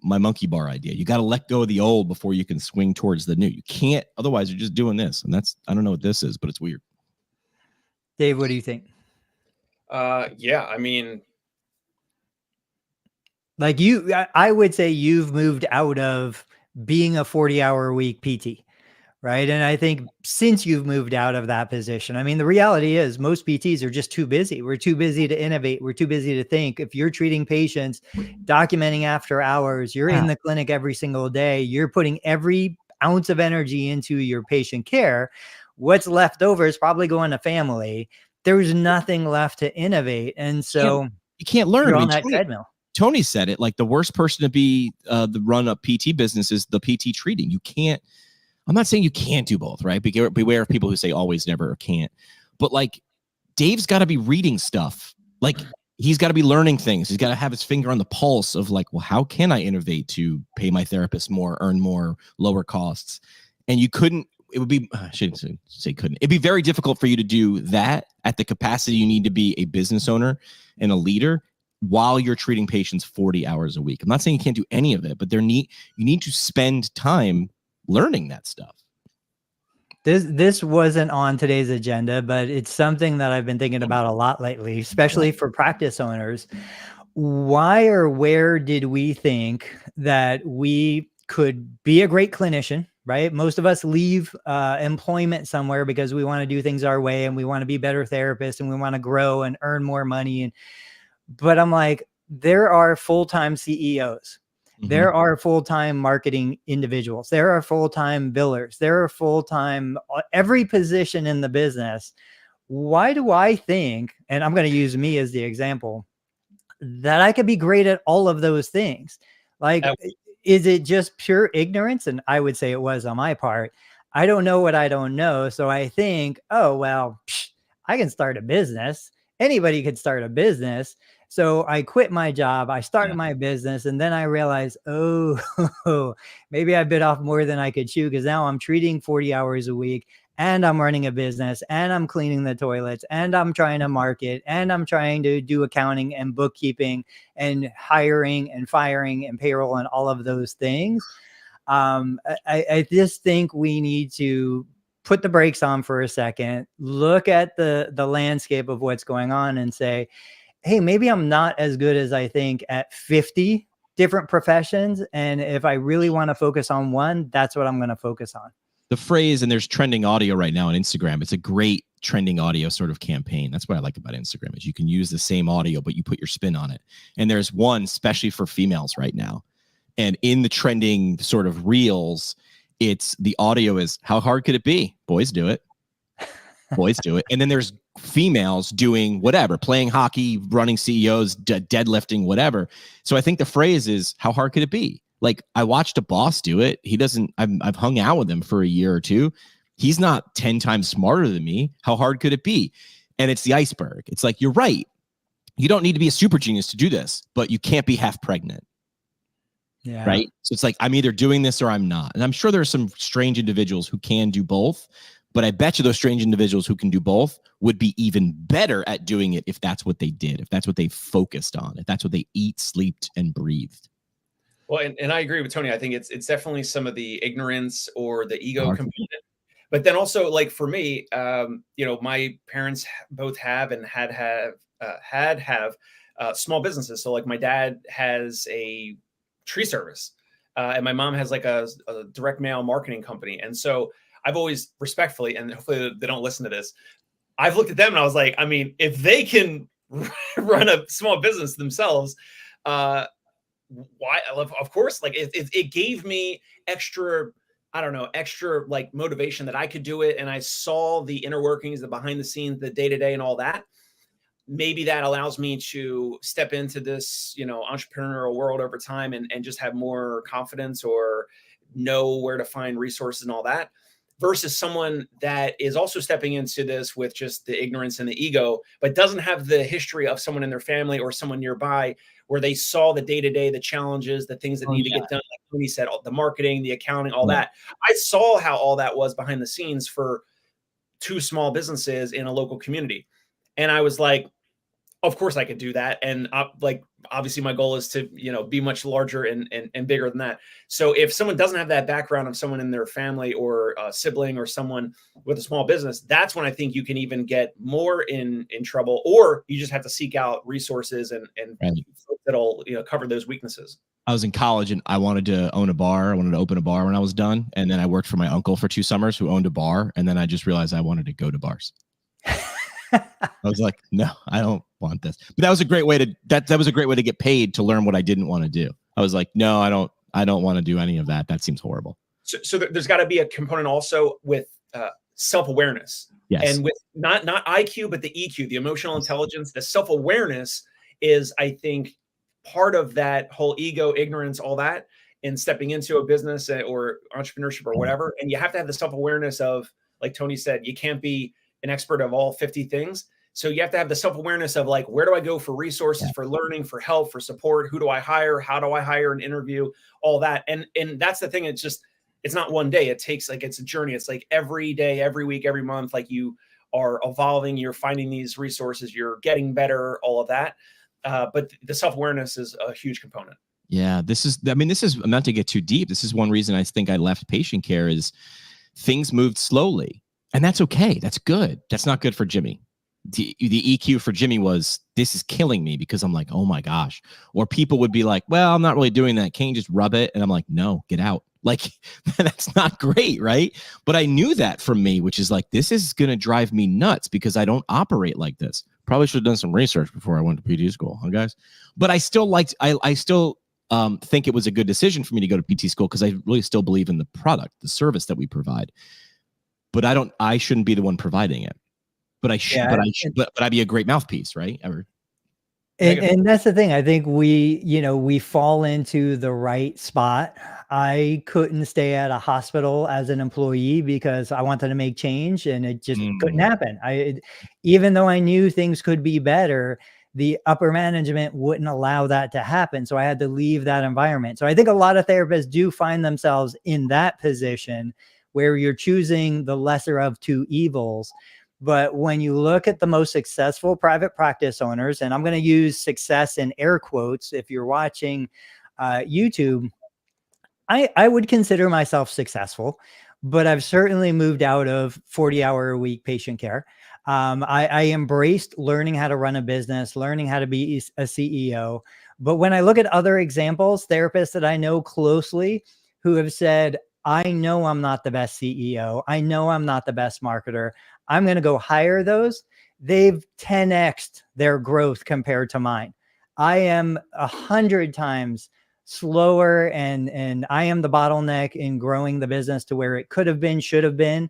bar idea. You got to let go of the old before you can swing towards the new. You can't, otherwise you're just doing this. And I don't know what this is, but it's weird. Dave, what do you think? Yeah, I mean, I would say you've moved out of being a 40-hour-a-week PT, right? And I think since you've moved out of that position, I mean, the reality is most PTs are just too busy. We're too busy to innovate. We're too busy to think. If you're treating patients, documenting after hours, you're in the clinic every single day, you're putting every ounce of energy into your patient care. What's left over is probably going to family. There's nothing left to innovate. And so you can't learn on that treadmill. Tony said it, like the worst person to be the run up PT business is the PT treating. You can't. I'm not saying you can't do both, right? Beware of people who say always, never, or can't. But like, Dave's got to be reading stuff. Like, he's got to be learning things. He's got to have his finger on the pulse of like, well, how can I innovate to pay my therapist more, earn more, lower costs? And you couldn't. It would be. I shouldn't say couldn't. It'd be very difficult for you to do that at the capacity you need to be a business owner and a leader while you're treating patients 40 hours a week. I'm not saying you can't do any of it, but you need to spend time learning that stuff. This wasn't on today's agenda, but it's something that I've been thinking about a lot lately, especially for practice owners. Why or where did we think that we could be a great clinician, right? Most of us leave employment somewhere because we want to do things our way and we want to be better therapists and we want to grow and earn more money. But I'm like, there are full-time CEOs. There are full-time marketing individuals. There are full-time billers. There are full-time, every position in the business. Why do I think, and I'm going to use me as the example, that I could be great at all of those things? Like, is it just pure ignorance? And I would say it was on my part. I don't know what I don't know. So I think, oh, well, I can start a business. Anybody could start a business. So I quit my job, I started my business, and then I realized, oh, maybe I bit off more than I could chew, because now I'm treating 40 hours a week and I'm running a business and I'm cleaning the toilets and I'm trying to market and I'm trying to do accounting and bookkeeping and hiring and firing and payroll and all of those things. I just think we need to put the brakes on for a second, look at the landscape of what's going on and say, hey, maybe I'm not as good as I think at 50 different professions. And if I really want to focus on one, that's what I'm going to focus on. The phrase, and there's trending audio right now on Instagram. It's a great trending audio sort of campaign. That's what I like about Instagram, is you can use the same audio, but you put your spin on it. And there's one especially for females right now. And in the trending sort of reels, it's the audio is, how hard could it be? Boys do it. Boys do it. And then there's females doing whatever, playing hockey, running CEOs, deadlifting, whatever. So I think the phrase is, how hard could it be? Like, I watched a boss do it. He doesn't, I've hung out with him for a year or two. He's not 10 times smarter than me. How hard could it be? And it's the iceberg. It's like, you're right. You don't need to be a super genius to do this, but you can't be half pregnant. Yeah. Right. So it's like, I'm either doing this or I'm not. And I'm sure there are some strange individuals who can do both. But I bet you those strange individuals who can do both would be even better at doing it if that's what they did, if that's what they focused on, if that's what they eat, slept, and breathed. Well, and I agree with Tony. I think it's definitely some of the ignorance or the ego component. But then also, like for me, my parents both have and had small businesses. So like my dad has a tree service and my mom has like a direct mail marketing company. And so I've always respectfully, and hopefully they don't listen to this, I've looked at them and I was like, I mean, if they can run a small business themselves, why? Of course, like it gave me extra, I don't know, extra like motivation that I could do it. And I saw the inner workings, the behind the scenes, the day to day and all that. Maybe that allows me to step into this, entrepreneurial world over time and just have more confidence or know where to find resources and all that. Versus someone that is also stepping into this with just the ignorance and the ego, but doesn't have the history of someone in their family or someone nearby where they saw the day-to-day, the challenges, the things that need to get done. Like Tony said, the marketing, the accounting, all that. I saw how all that was behind the scenes for 2 small businesses in a local community. And I was like, of course I could do that. And obviously my goal is to, be much larger and bigger than that. So if someone doesn't have that background of someone in their family or a sibling or someone with a small business, that's when I think you can even get more in trouble, or you just have to seek out resources and that'll, cover those weaknesses. I was in college and I wanted to own a bar. I wanted to open a bar when I was done. And then I worked for my uncle for 2 summers who owned a bar. And then I just realized I wanted to go to bars. I was like, no, I don't want this. But that was a great way to that was a great way to get paid to learn what I didn't want to do. I was like, no, I don't want to do any of that. That seems horrible. So there's got to be a component also with self-awareness. Yes. And with not IQ, but the EQ, the emotional intelligence, the self-awareness is, I think, part of that whole ego, ignorance, all that, in stepping into a business or entrepreneurship or whatever. And you have to have the self-awareness of, like Tony said, you can't be an expert of all 50 things. So you have to have the self-awareness of like, where do I go for resources, for learning, for help, for support? Who do I hire? How do I hire and interview? All that. And that's the thing. It's not one day. It takes it's a journey. It's like every day, every week, every month, like you are evolving, you're finding these resources, you're getting better, all of that. But the self-awareness is a huge component. Yeah, this is I'm not to get too deep. This is one reason I think I left patient care is things moved slowly. And that's okay. That's good. That's not good for Jimmy. The EQ for Jimmy was, this is killing me, because I'm like, oh my gosh. Or people would be like, well, I'm not really doing that. Can't you just rub it? And I'm like, no, get out. Like, that's not great, right? But I knew that from me, which is like, this is going to drive me nuts because I don't operate like this. Probably should have done some research before I went to PT school, huh, guys? But I still I still think it was a good decision for me to go to PT school because I really still believe in the product, the service that we provide. But I shouldn't be the one providing it. But I should, but I'd be a great mouthpiece, right? And that's the thing. I think we fall into the right spot. I couldn't stay at a hospital as an employee because I wanted to make change, and it just couldn't happen. Even though I knew things could be better, the upper management wouldn't allow that to happen. So I had to leave that environment. So I think a lot of therapists do find themselves in that position where you're choosing the lesser of two evils. But when you look at the most successful private practice owners, and I'm going to use success in air quotes, if you're watching YouTube, I would consider myself successful, but I've certainly moved out of 40-hour-a-week patient care. I embraced learning how to run a business, learning how to be a CEO. But when I look at other examples, therapists that I know closely who have said, I know I'm not the best CEO. I know I'm not the best marketer. I'm going to go hire those. They've 10x'd their growth compared to mine. I am 100 times slower, and I am the bottleneck in growing the business to where it could have been, should have been.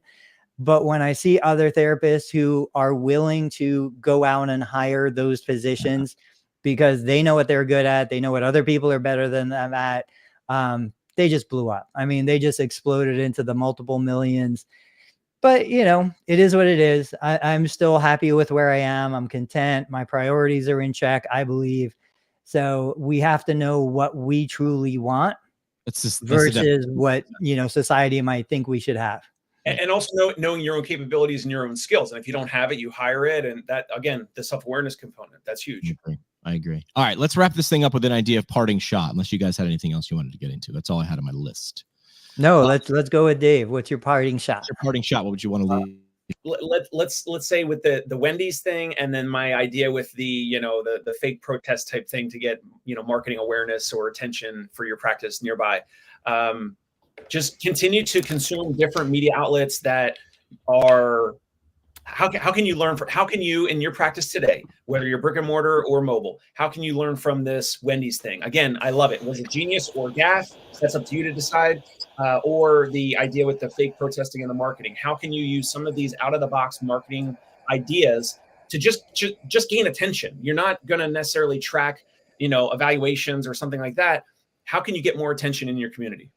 But when I see other therapists who are willing to go out and hire those positions because they know what they're good at, they know what other people are better than them at, they just blew up. I mean, they just exploded into the multiple millions. But, it is what it is. I'm still happy with where I am. I'm content. My priorities are in check, I believe. So we have to know what we truly want versus what, society might think we should have. And also knowing your own capabilities and your own skills. And if you don't have it, you hire it. And that, again, the self-awareness component, that's huge. I agree. All right, let's wrap this thing up with an idea of parting shot, unless you guys had anything else you wanted to get into. That's all I had on my list. No, let's go with Dave. What's your parting shot? What's your parting shot? What would you want to leave? Let's say with the Wendy's thing, and then my idea with the the fake protest type thing to get marketing awareness or attention for your practice nearby. Just continue to consume different media outlets that are. How can you learn how can you in your practice today, whether you're brick and mortar or mobile, how can you learn from this Wendy's thing? Again, I love it. Was it genius or gaffe? That's up to you to decide. Or the idea with the fake protesting and the marketing. How can you use some of these out of the box marketing ideas to just gain attention? You're not going to necessarily track, evaluations or something like that. How can you get more attention in your community?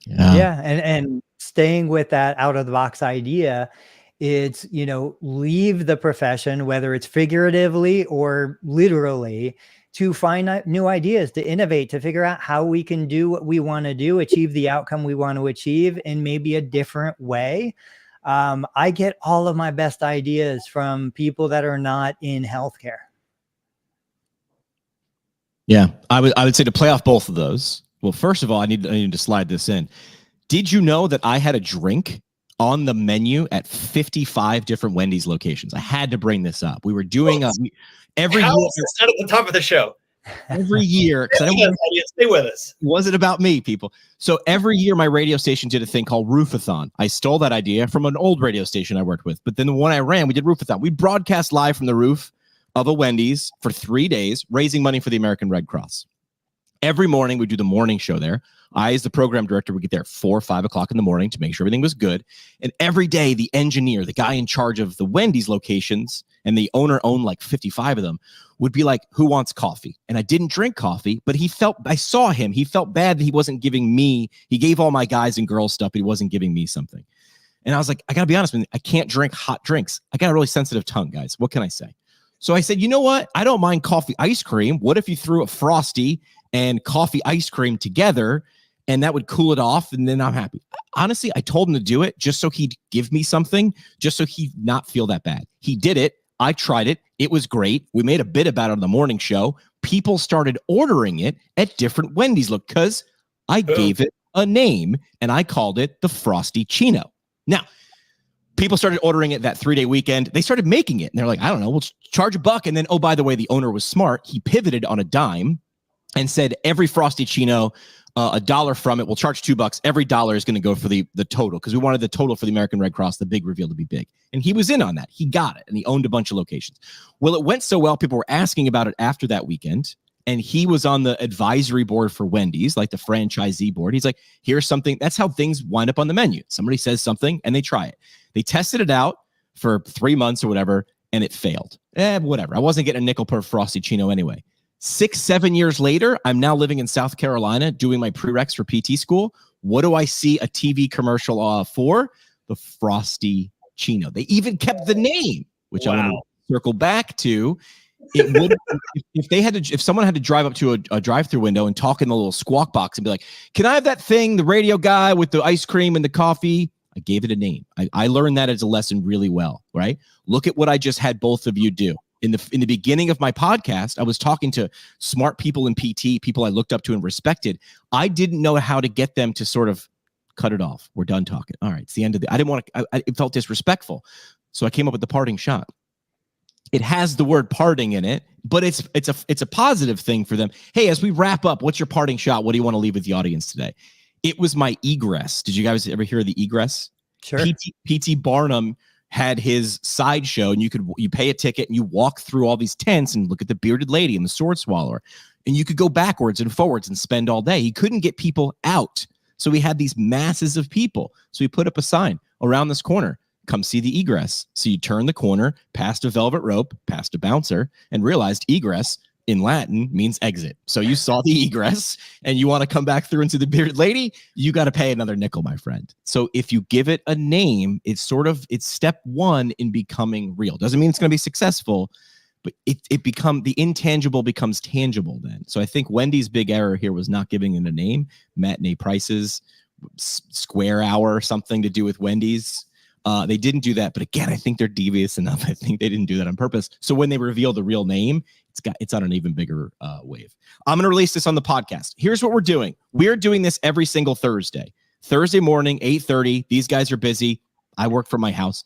Yeah. And staying with that out of the box idea, it's, leave the profession, whether it's figuratively or literally, to find new ideas, to innovate, to figure out how we can do what we want to do, achieve the outcome we want to achieve in maybe a different way. I get all of my best ideas from people that are not in healthcare. Yeah, I would say to play off both of those. Well, first of all, I need to slide this in. Did you know that I had a drink on the menu at 55 different Wendy's locations? I had to bring this up. We were doing every year. It's not at the top of the show. Every year, stay with us. It wasn't about me, people. So every year, my radio station did a thing called Roofathon. I stole that idea from an old radio station I worked with. But then the one I ran, we did Roofathon. We broadcast live from the roof of a Wendy's for 3 days, raising money for the American Red Cross. Every morning, we do the morning show there. I, as the program director, would get there at 4 or 5 o'clock in the morning to make sure everything was good. And every day, the engineer, the guy in charge of the Wendy's locations, and the owner owned like 55 of them, would be like, who wants coffee? And I didn't drink coffee, but I saw him. He felt bad that he wasn't giving me, he gave all my guys and girls stuff, but he wasn't giving me something. And I was like, I got to be honest with you, I can't drink hot drinks. I got a really sensitive tongue, guys. What can I say? So I said, you know what? I don't mind coffee ice cream. What if you threw a Frosty and coffee ice cream together, and that would cool it off, and then I'm happy? Honestly, I told him to do it just so he'd give me something, just so he'd not feel that bad. He did it. I tried it. It was great. We made a bit about it on the morning show. people started ordering it at different Wendy's. Look, because I gave it a name and I called it the Frosty Chino. Now, people started ordering it that 3-day weekend. They started making it and they're like, I don't know, we'll charge $1. And then, oh, by the way, the owner was smart. He pivoted on a dime and said every Frosty Chino, $1 from it, we'll charge $2. Every dollar is going to go for the total, because we wanted the total for the American Red Cross, the big reveal, to be big. And he was in on that. He got it, and he owned a bunch of locations. Well, it went so well, people were asking about it after that weekend, and he was on the advisory board for Wendy's, like the franchisee board. He's like, here's something. That's how things wind up on the menu. Somebody says something, and they try it. They tested it out for 3 months or whatever, and it failed. Whatever. I wasn't getting a nickel per Frosty Chino anyway. 6-7 years later, I'm now living in South Carolina doing my prereqs for PT school. What do I see a TV commercial for? The Frosty Chino. They even kept the name, which I want to circle back to. It would if someone had to drive up to a drive-through window and talk in the little squawk box and be like, "Can I have that thing, the radio guy with the ice cream and the coffee?" I gave it a name. I learned that as a lesson really well, right? Look at what I just had both of you do. In the beginning of my podcast, I was talking to smart people in PT, people I looked up to and respected. I didn't know how to get them to sort of cut it off. We're done talking. All right, it's the end of the. I didn't want to. It felt disrespectful, so I came up with the parting shot. It has the word parting in it, but it's a positive thing for them. Hey, as we wrap up, what's your parting shot? What do you want to leave with the audience today? It was my egress. Did you guys ever hear of the egress? Sure. PT Barnum had his sideshow, and you pay a ticket and you walk through all these tents and look at the bearded lady and the sword swallower, and you could go backwards and forwards and spend all day. He couldn't get people out, so we had these masses of people. So he put up a sign around this corner, come see the egress. So you turn the corner, past a velvet rope, past a bouncer, and realized egress in Latin means exit. So you saw the egress and you want to come back through into the bearded lady, you got to pay another nickel, my friend. So if you give it a name, it's step one in becoming real. Doesn't mean it's going to be successful, but the intangible becomes tangible then. So I think Wendy's big error here was not giving it a name. Matinee prices, square hour, something to do with Wendy's. They didn't do that, but again, I think they're devious enough. I think they didn't do that on purpose. So when they reveal the real name, it's on an even bigger wave. I'm going to release this on the podcast. Here's what we're doing. We're doing this every single Thursday morning, 8:30. These guys are busy. I work from my house.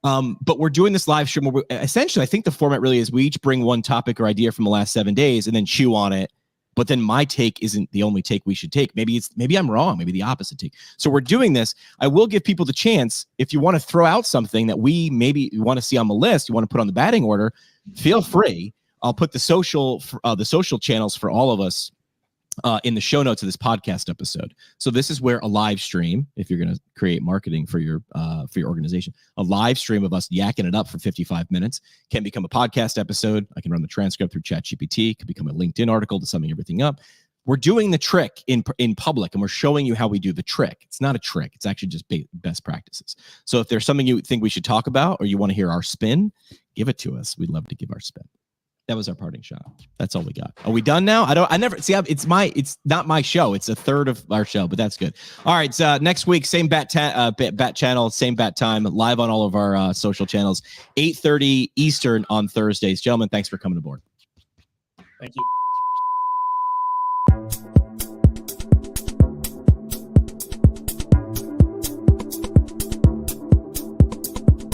But we're doing this live stream where essentially, I think the format really is we each bring one topic or idea from the last 7 days and then chew on it. But then my take isn't the only take we should take. Maybe I'm wrong. Maybe the opposite take. So we're doing this. I will give people the chance. If you want to throw out something that we maybe want to see on the list, you want to put on the batting order, feel free. I'll put the social channels for all of us in the show notes of this podcast episode. So this is where a live stream, if you're going to create marketing for your organization, a live stream of us yakking it up for 55 minutes can become a podcast episode. I can run the transcript through ChatGPT. It can become a LinkedIn article to summing everything up. We're doing the trick in public, and we're showing you how we do the trick. It's not a trick. It's actually just best practices. So if there's something you think we should talk about or you want to hear our spin, give it to us. We'd love to give our spin. That was our parting shot. That's all we got. Are we done now? It's not my show. It's a third of our show, but that's good. All right. Next week, same bat channel, same bat time, live on all of our social channels, 8:30 Eastern on Thursdays. Gentlemen, thanks for coming aboard. Thank you.